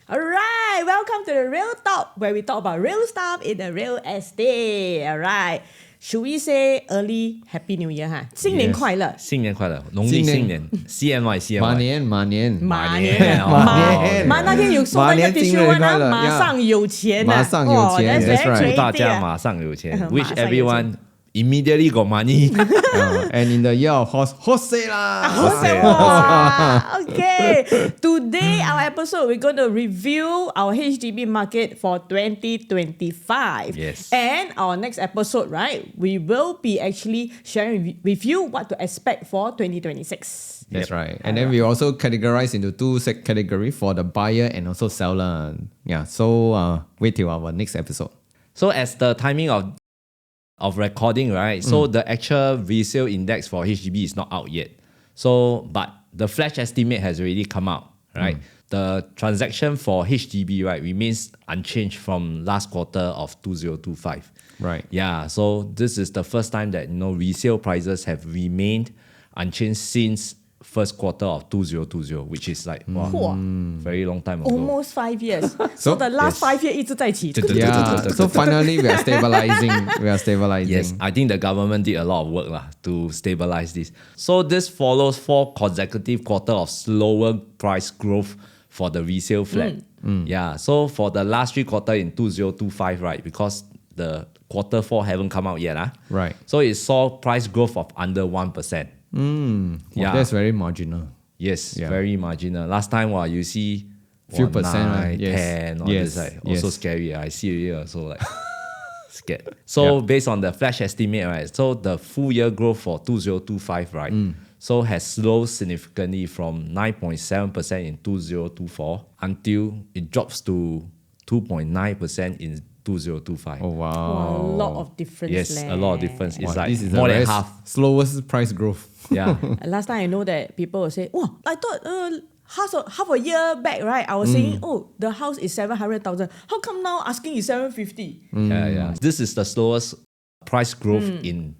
Alright, welcome to the Real Talk, where we talk about real stuff in the real estate. Alright, should we say early Happy New Year 哈？新年快乐！新年快乐，农历新年 CNY 马年马那天有收到一个 tissue 啊，马上有钱啊，马上有钱 that's right. very 祝大 creative 家啊马上有钱马上有，wish 钱 everyone immediately got money. And in the year of horse lah. Wow. Okay. Today, our episode, we're going to review our HDB market for 2025. Yes. And our next episode, right, we will be actually sharing with you what to expect for 2026. That's right. And then we also categorize into two category for the buyer and also seller. Yeah. So wait till our next episode. So as the timing of recording, right? So the actual resale index for HDB is not out yet. So, but the flash estimate has already come out, right? The transaction for HDB, right, remains unchanged from last quarter of 2025. Right. Yeah. So this is the first time that resale prices have remained unchanged since first quarter of 2020, which is like very long time ago. Almost 5 years. So the last 5 years 一直在起。 Yeah. So finally we are stabilizing. Yes, I think the government did a lot of work to stabilize this. So this follows 4 consecutive quarters of slower price growth for the resale flat. Yeah, so for the last 3 quarters in 2025, right, because the quarter 4 haven't come out yet. Right. So it saw price growth of under 1%. Yeah. That's very marginal. Yes, very marginal. Last time, you see Few percent, 9, right? Yes. 10, all Yes. this, like, Yes. also scary. I see it also like scared. So based on the flash estimate, right? So the full year growth for 2025, right? So has slowed significantly from 9.7% in 2024 until it drops to 2.9% in 2025. Oh, wow. Wow, a lot of difference. Yes, a lot of difference. It's Wow, like this is more the than very half. slowest price growth. Yeah. Last time I know that people will say, oh, I thought half a year back, right? I was saying, oh, the house is 700,000. How come now asking is 750? Yeah. This is the slowest price growth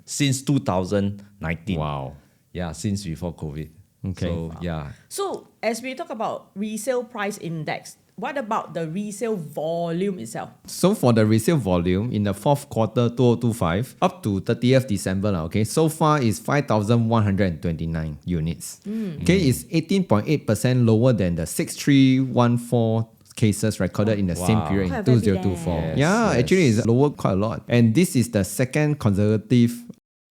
since 2019. Wow. Yeah, since before COVID. Okay. So, yeah. So as we talk about resale price index, what about the resale volume itself? So for the resale volume in the fourth quarter 2025 up to 30th December, okay, so far is 5,129 units. Okay, it's 18.8% lower than the 6,314 cases recorded in the same period in Quite 2024. evident. Actually it's lower quite a lot. And this is the second consecutive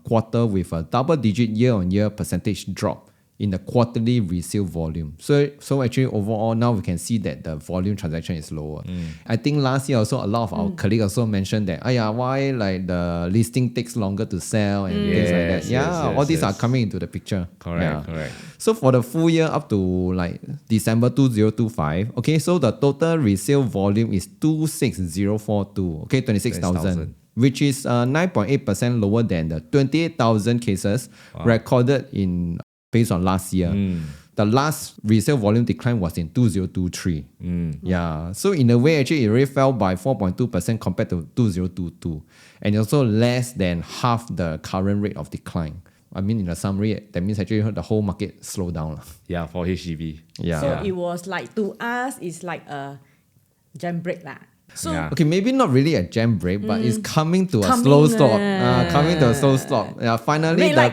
quarter with a double-digit year-on-year percentage drop in the quarterly resale volume. So actually overall now we can see that the volume transaction is lower. I think last year also a lot of our colleagues also mentioned that why like the listing takes longer to sell and things like that. Yes, All these are yes. coming into the picture. Correct. So for the full year up to like December 2025, okay, so the total resale volume is 26,042, okay, 26,000. Which is 9.8% lower than the 28,000 cases recorded in based on last year. The last resale volume decline was in 2023. Yeah. So in a way, actually, it already fell by 4.2% compared to 2022. And also less than half the current rate of decline. I mean, in a summary, that means actually the whole market slowed down. Yeah, for HDB. Yeah. So it was like, to us, it's like a jam break lah. So Okay, maybe not really a jam break, but it's coming to a slow stop. Coming to a slow stop. Yeah, finally red light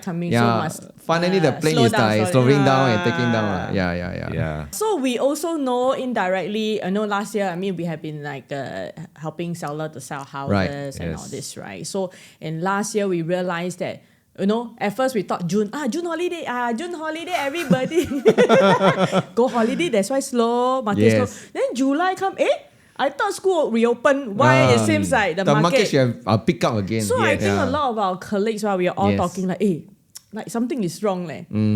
coming. So must finally the plane slow is down, like slowing down and taking down. Yeah. Yeah. So we also know indirectly, I know last year, I mean, we have been like helping seller to sell houses Right. and Yes. all this, right? So in last year, we realized that, at first we thought June holiday, everybody go holiday, that's why slow, market Yes. slow. Then July come, I thought school reopened. Why it seems like the market should have pick up again. So I think a lot of our colleagues, right, we are all Yes. talking like, like something is wrong.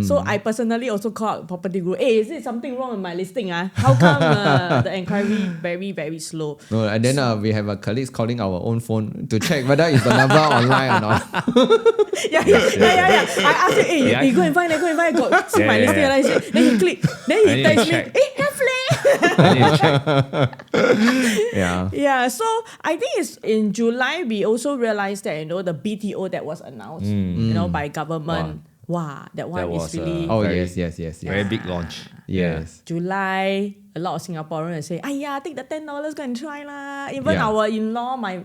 So I personally also called property group, is it something wrong with my listing? How come the inquiry very, very slow? No, and then we have a colleagues calling our own phone to check whether is the number online or not. Yeah. I asked him, you go and find, go see my listing. Yeah. Then he click, then he I need text to me, check. have leh. I need to check. Yeah, so I think it's in July we also realized that the BTO that was announced by government wow, that one That is was really... Oh, Very- yes. Very big launch. Yes. July, a lot of Singaporeans say, "Ayya, take the $10, go and try lah." Even Yeah. our in-law, my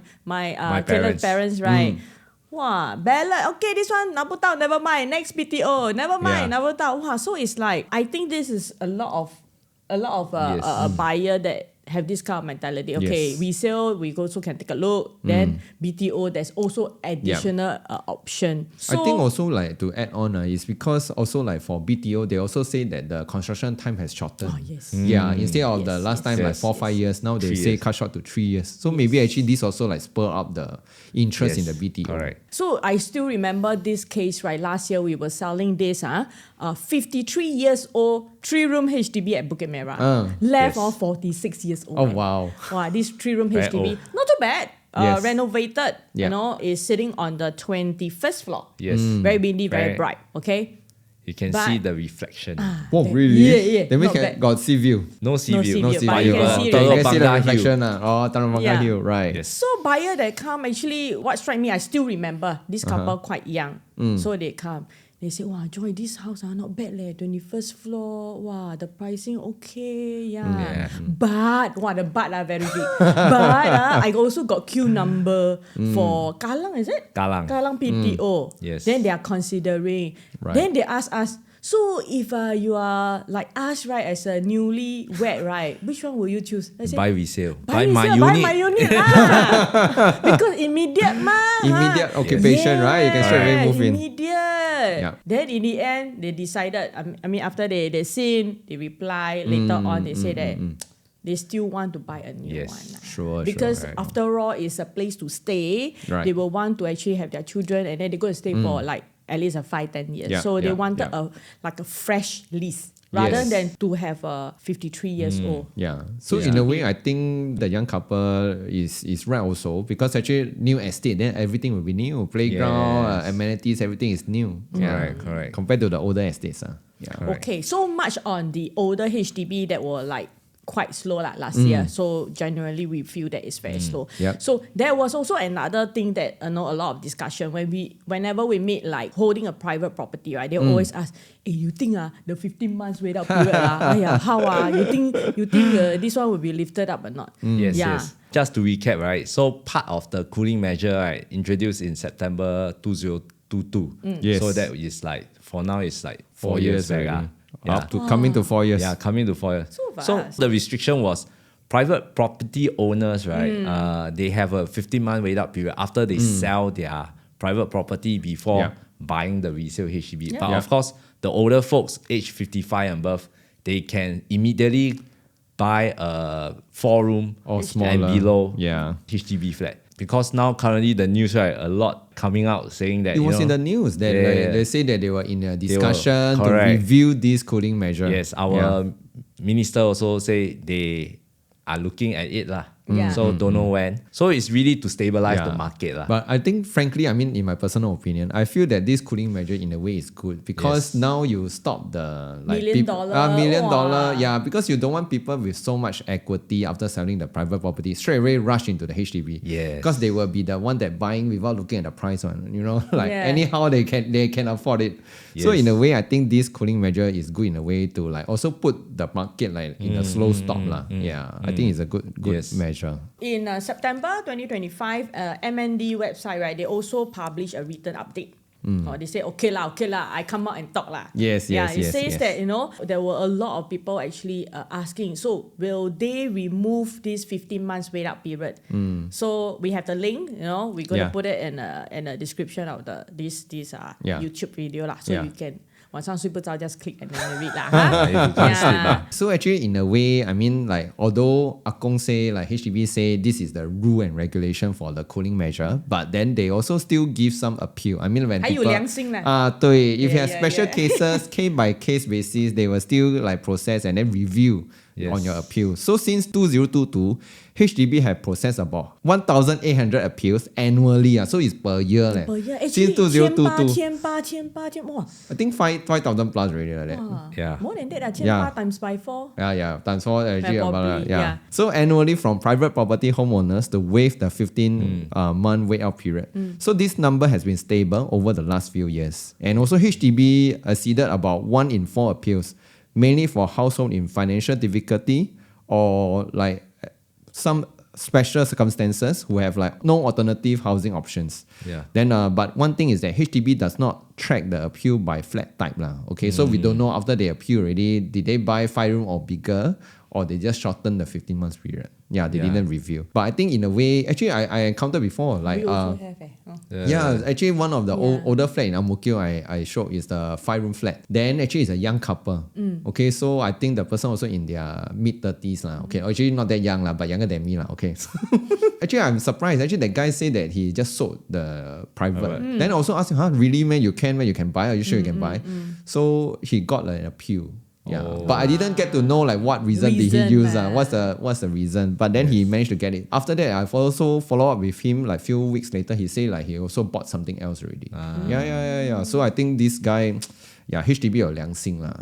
parents. parents, right? Wow, ballot. Okay, this one 拿不到, never mind. Next BTO, never mind, Yeah. 拿不到. Wow, so it's like I think this is a lot of Yes. buyer that have this kind of mentality. Okay, Yes. resale we also can take a look. Then BTO, there's also additional option. So I think also like to add on is because also like for BTO they also say that the construction time has shortened. Oh, yes. Yeah, instead of the Yes, last time like yes. 4-5 years, now they 3 say years. cut short to 3 years. So maybe actually this also like spur up the interest in the BTO. Correct. So I still remember this case, right? Last year we were selling this 53 years old 3-room HDB at Bukit Merah. Left Yes. of 46 years old. Oh man. wow. Wow, this 3-room Very HDB, old. not too bad. Yes. Renovated, Yeah. is sitting on the 21st floor. Yes. Very windy, very Very- bright. Okay. You can But- see the reflection. Oh really? Yeah, That means not bad. got sea view. No sea No view. sea No view, sea but view. you can see You already. can see the Telok Blangah reflection. Oh, Telok Blangah Yeah. Hill, right. Yes. So buyer that come, actually, what struck me, I still remember this couple quite young. So they come. They say, wow, Joy, this house not bad leh. 21st floor. Wow, the pricing okay. Yeah. But, the but very big. But I also got queue number for Kallang, is it? Kallang. Kallang PTO. Yes. Then they are considering. Right. Then they ask us, so if you are like us, right, as a newly wed, right, which one will you choose? I said, Buy resale. Buy my resale, unit. Buy my unit lah. Because immediate Immediate occupation, right? You can straight away move in. Immediate. Yeah. Then in the end, they decided, I mean, after they seen, they reply, later on, they say that they still want to buy a new Yes. one. Lah. Sure, Because sure. after all, it's a place to stay. Right. They will want to actually have their children and then they're going to stay for like at least a 5-10 years. Yeah, So they yeah, wanted yeah. a fresh lease rather Yes. than to have a 53 years old. Yeah. So in a way, I think the young couple is right also because actually new estate, then everything will be new. Playground, Yes. amenities, everything is new. Correct. Compared to the older estates. Yeah. Correct. Okay, so much on the older HDB that were like quite slow last year. So generally we feel that it's very slow. Yep. So there was also another thing that a lot of discussion whenever we meet like holding a private property, right? They always ask, "Hey, you think the 15 months wait up period how you think this one will be lifted up or not?" Yes, Yeah. yes. Just to recap, right? So part of the cooling measure, right, introduced in September 2022. Yes. So that is like, for now, it's like 4 4 years years back. already. Yeah. Up to coming to 4 years. Yeah, coming to 4 years. So fast. the restriction was private property owners, right? They have a 15-month wait up period after they sell their private property before Yeah. buying the resale HDB. Yeah. But Yeah. of course, the older folks, age 55 and above, they can immediately buy a 4-room Or and smaller. below Yeah. HDB flat. Because now currently the news, right, a lot coming out saying that It was you in know, the news that they say that they were in a discussion to correct. review this cooling measure. Yes, our minister also say they are looking at it lah. Yeah. So don't know when. So it's really to stabilize the market lah. But I think, frankly, I mean, in my personal opinion, I feel that this cooling measure in a way is good because Yes. now you stop the $1 million. $1 million, Wow. yeah, because you don't want people with so much equity after selling the private property straight away rush into the HDB. Yes. Because they will be the one that buying without looking at the price one. Like Yeah. anyhow they can afford it. So Yes. in a way, I think this cooling measure is good in a way to like also put the market like in a slow stop lah. Yeah, I think it's a good Yes. measure. In September 2025, MND website, right, they also publish a written update. Or they say, okay lah, I come out and talk lah. Yes, Yeah, yes, it yes, says yes. that, there were a lot of people actually asking, so will they remove this 15 months wait up period? So we have the link, we're going to Yeah. put it in a description of this Yeah. YouTube video lah. So Yeah. you can, 晚上睡不着 just click and then read lah. Huh? If you can't sleep lah. So actually, in a way, I mean, like, although Akong say, like HDB say this is the rule and regulation for the cooling measure, but then they also still give some appeal. I mean, when 还有 people 良心啦。对, if you Yeah, have yeah, special yeah. cases, case by case basis, they will still like process and then review on your appeal. So since 2022, HDB have processed about 1,800 appeals annually. So it's per year. Per year. Since Actually, 2022. 千八, wow. I think 5,000 plus already like that. Wow. Yeah. More than that, 千八 Yeah. times by 4. Yeah, times 4 actually about Probably, yeah. yeah. So annually from private property homeowners to waive the 15 month wait out period. So this number has been stable over the last few years. And also HDB acceded about 1 in 4 appeals, mainly for household in financial difficulty or like some special circumstances who have like no alternative housing options. Yeah. Then, but one thing is that HDB does not track the appeal by flat type lah. Okay, so we don't know after they appeal already, did they buy 5-room or bigger, or they just shorten the 15 months period. Yeah, they didn't review. But I think in a way, actually I encountered before like We also have. actually one of the older flat in Ang Mo Kio I showed is the 5-room flat. Then actually it's a young couple. Okay, so I think the person also in their mid-30s lah. Okay, actually not that young lah, but younger than me lah. Okay, actually I'm surprised. Actually that guy said that he just sold the private. Then I also asked him, really man, you can buy? Are you sure you can buy? So he got an appeal. Yeah, but I didn't get to know like what reason did he use. What's the reason? But then he managed to get it. After that, I've also follow up with him like few weeks later. He said like he also bought something else already. Yeah. So I think this guy, HDB 有良心啦.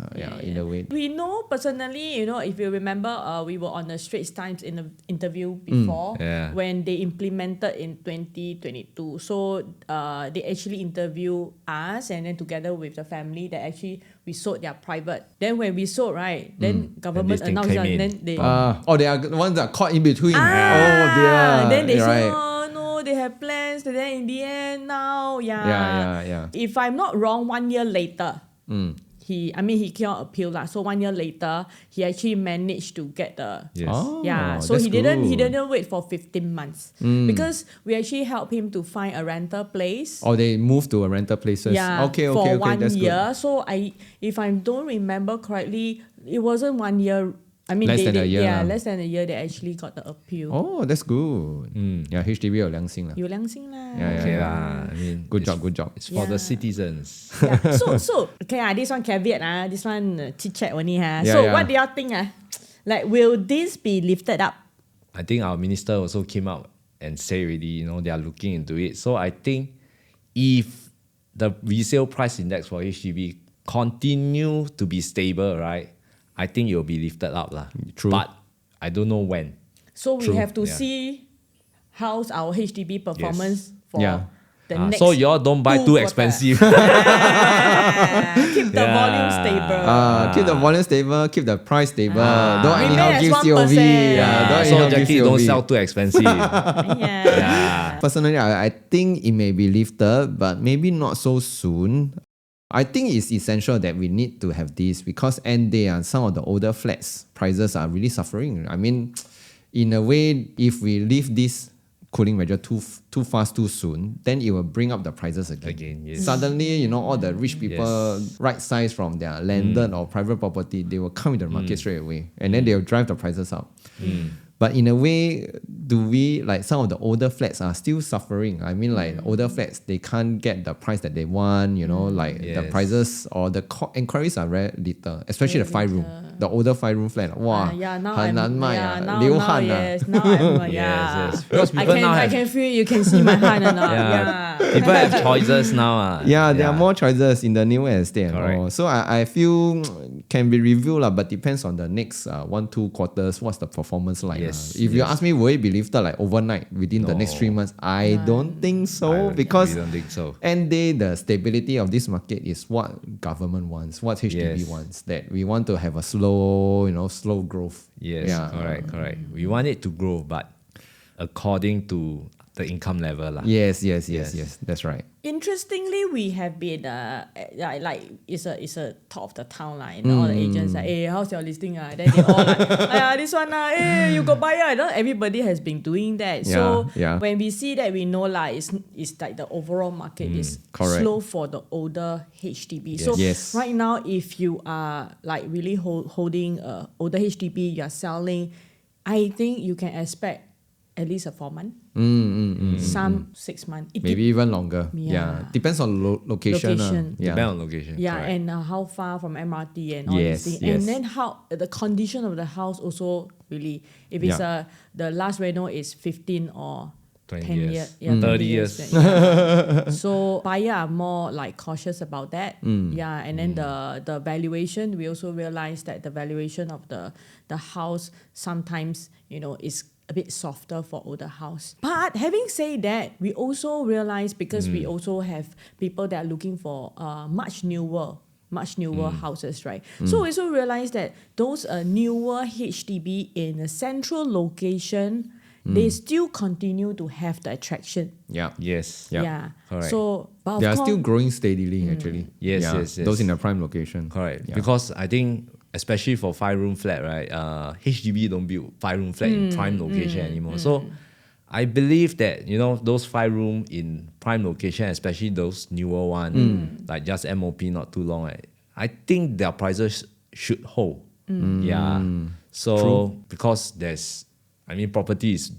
In a way. We know personally, if you remember, we were on the Straits Times in the interview before when they implemented in 2022. So they actually interview us, and then together with the family that actually we sold their private. Then when we sold, right, then government announced and then they... they are the ones that are caught in between. Then they right. say, no, they have plans. And then in the end, now, Yeah. If I'm not wrong, 1 year later, he cannot appeal lah. So 1 year later, he actually managed to get the So he didn't wait for 15 months because we actually helped him to find a rental place. They moved to a rental places. Okay, for 1 that's year. Good. So if I don't remember correctly, it wasn't 1 year. I mean, less than a year. Less than a year, they actually got the appeal. Oh, that's good. HDB 有良心啦. 有良心啦. Okay lah. I mean, good job. It's for the citizens. So okay, this one caveat, this one chit chat only. What do y'all think? Like, will this be lifted up? I think our minister also came out and say already, they are looking into it. So I think if the resale price index for HDB continue to be stable, right, I think it will be lifted up lah. True. But I don't know when. So we have to see how's our HDB performance for the next. So y'all don't buy too expensive. Keep the volume stable. Keep the volume stable, keep the price stable. Don't Remain anyhow as give 1%. COV. So Jackie, don't sell too expensive. Personally, I think it may be lifted, but maybe not so soon. I think it's essential that we need to have this because end day some of the older flats prices are really suffering. I mean, in a way, if we leave this cooling measure too fast, too soon, then it will bring up the prices again. Suddenly, all the rich people right size from their landed or private property, they will come into the market straight away, and then they will drive the prices up. But in a way, do we, like some of the older flats are still suffering? I mean, like older flats, they can't get the price that they want, the prices or the inquiries are very little, especially the 5-room. The older 5-room flat. Wow, now 很难卖啊， now 流汗啊。 yes, now I'm, Yes. Because people now I have... can feel, you can see my hand now. People have choices now. There are more choices in the new estate. Correct. So I feel can be reviewed, but depends on the next 1-2 quarters, what's the performance like. If you ask me, will it be lifted like overnight within the next 3 months? I don't think so, because we don't think so. end day, the stability of this market is what government wants, what HDB wants, that we want to have a slow growth. Yes, correct. We want it to grow, but according to the income level lah. Yes, that's right. Interestingly, we have been it's a talk of the town all the agents like, hey, how's your listing? Then they all like, this one hey, you go buy everybody has been doing that. So when we see that, we know it's like the overall market is slow for the older HDB. So right now, if you are like really holding older HDB, you are selling, I think you can expect at least a 4 month. Mm. Some 6 months. It Maybe even longer. Yeah. Depends on location. Location. Yeah. Depend on location. Yeah, correct. and how far from MRT and all Yes, these things. yes. And then how the condition of the house also really, if it's the last reno is 15 or 20 10 years. years. Yeah, 30 20 years. Yeah. So buyer are more like cautious about that. Yeah, and then the valuation, we also realize that the valuation of the house sometimes, is a bit softer for older house. But having said that, we also realize because we also have people that are looking for much newer houses, right? So we also realize that those newer HDB in a central location, they still continue to have the attraction. Yeah. Yes. Yeah. Correct. So, but They of are course, still growing steadily, actually. Yes, Yeah, yes, yes. Those in a prime location. Correct. Yeah. Because I think, especially for 5-room flat, right? HDB don't build 5-room flat in prime location anymore. So I believe that, those 5-room in prime location, especially those newer one, like just MOP not too long, right? I think their prices should hold. Yeah. So because property is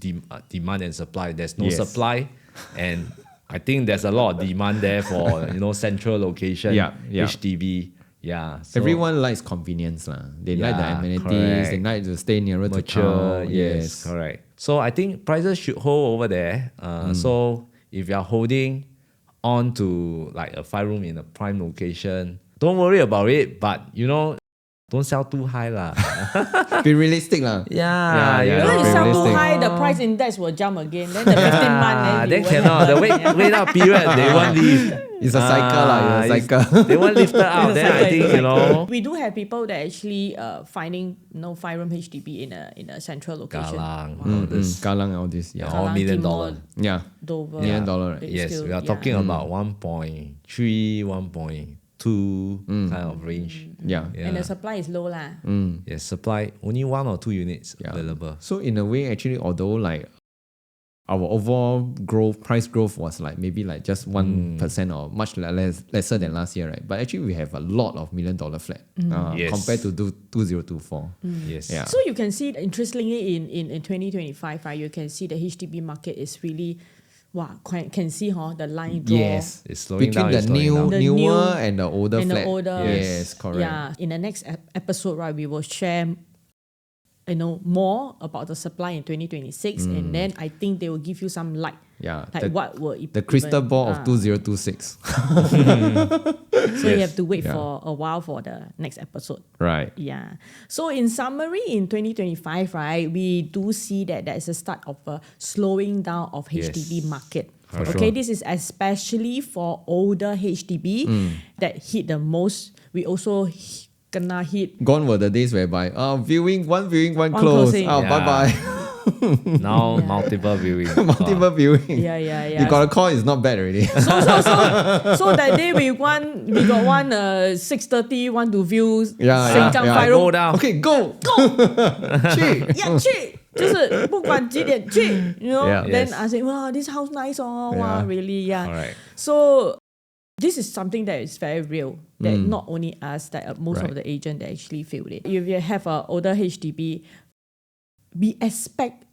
demand and supply. There's no Yes. supply, and I think there's a lot of demand there for central location Yeah. HDB. Yeah, so Everyone likes convenience. They like the Yeah, amenities. correct. They like to stay nearer to mature. town. Yes, correct. So I think prices should hold over there. So if you're holding on to like a 5-room in a prime location, don't worry about it. But don't sell too high lah. Be realistic lah. Yeah, Yeah, when you be sell too realistic. high, the price index will jump again. Then the 15 month, Then you won't cannot. have The wait out period, they won't leave. It's a cycle lah. It's a cycle. They won't lift it out. It's a Then I cycle, think it's a cycle. We do have people that actually finding 5-room HDB in a central location. Galang, all this, Galang, all this. Yeah. all Galang, $1 million. Timor, Yeah. Dover. $1 million, right? They Yes, still- we are talking about 1.3, 1.2 kind of range. Yeah. And the supply is low lah. Yes, supply only 1 or 2 units available. So in a way, actually, although like our overall price growth was like maybe like just 1% or much lesser than last year, right? But actually, we have a lot of $1 million flat Yes. compared to 2024. Yes. Yeah. So you can see, interestingly, in 2025, right, you can see the HDB market is really, can see the line draw. Yes. It's slowing Between down. the it's slowing down. The newer new and the older and flat. the older. Yes, correct. Yeah. In the next episode, right, we will share more about the supply in 2026, and then I think they will give you some light. Yeah. Like what will The crystal ball of 2026. So you have to wait for a while for the next episode. Right. Yeah. So in summary, in 2025, right, we do see that there is a start of a slowing down of HDB market. For Okay, this is especially for older HDB that hit the most. We also kena hit. Gone were the days whereby one viewing, one One close. closing. Oh, Yeah. bye-bye. Now multiple viewing. Multiple viewing. Yeah. You got a call, it's not bad already. So that day we got one 6:30 want to view Sengkang yeah. Five Go Room. down. Okay, go. 去。要去，就是不管几点去Yeah. Then Yes. I say, wow, this house nice, wow, Yeah. really, yeah. Alright. So this is something that is very real. That not only us, that most of the agent that actually feel it. If you have an older HDB, we expect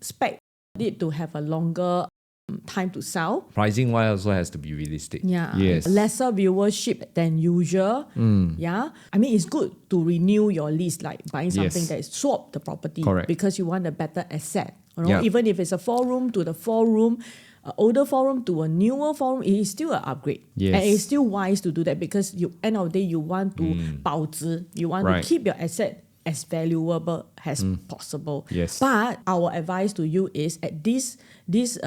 it to have a longer time to sell. Pricing wise also has to be realistic. Yeah. Yes. Lesser viewership than usual. Yeah. I mean, it's good to renew your lease, like buying something Yes. that is swap the property. Correct. Because you want a better asset. Yeah. Even if it's a 4-room to the 4-room, older 4-room to a newer 4-room, it is still an upgrade. Yes. And it's still wise to do that because end of the day, you want to 保值. You want Right. to keep your asset as valuable as possible. Yes. But our advice to you is at this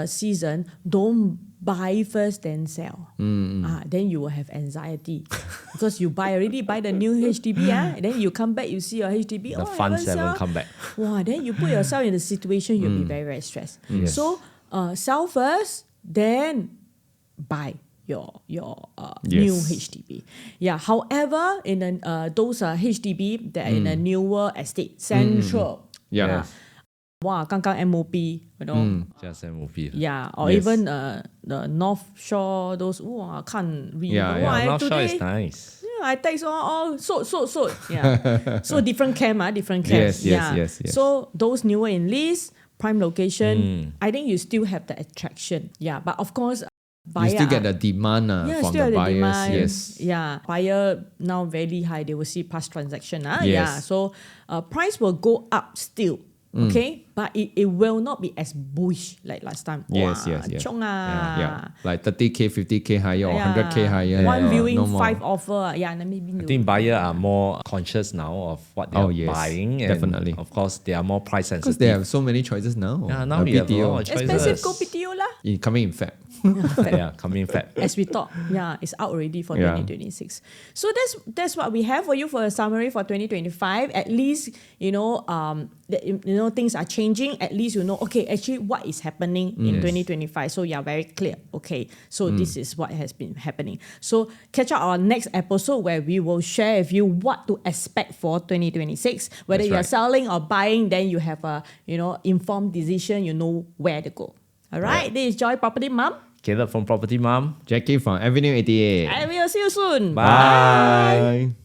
season, don't buy first then sell. Then you will have anxiety because you buy the new HDB, and then you come back, you see your HDB. The I funds haven't haven't sell. come back. Wow, then you put yourself in the situation, you'll be very, very stressed. Yes. So sell first, then buy your Yes. new HDB. Yeah. However, in those HDB that are in a newer estate, central. Yeah. Wow, 刚刚 MOP, Just MOP. Yeah, or Yes. even the North Shore, those can't read. Yeah, Wow, North Shore today, is nice. I text all sold. Yeah. So different camp, different camp. Yes. So those newer in list, prime location, I think you still have the attraction. Yeah, but of course, buyer You still get the demand from still the have buyers. demand. Yes. Yeah, buyer now very high. They will see past transaction. Yes. Yeah, so price will go up still. Okay, but it will not be as bullish like last time. Yes, Wow, yes, yes. chong Yeah. Like 30K, 50K higher or 100K higher. One viewing, no more. 5 offer. Yeah, then maybe I think buyers are more conscious now of what they are yes, buying. And definitely. of course, they are more price Because they sensitive. have so many choices now. Yeah, now we have a lot of choices. expensive go PTO lah. Coming in Feb. Yeah, coming Feb. As we thought, yeah, it's out already for Yeah. 2026. So that's what we have for you for a summary for 2025. At least things are changing. At least okay, actually what is happening in 2025. So you are very clear. Okay, so this is what has been happening. So catch up our next episode where we will share with you what to expect for 2026. Whether That's you are right. selling or buying, then you have a informed decision. You know where to go. All right. This is Joy Property Mom. Caleb from Property Mom. Jackie from Avenue 88. I will see you soon. Bye. Bye.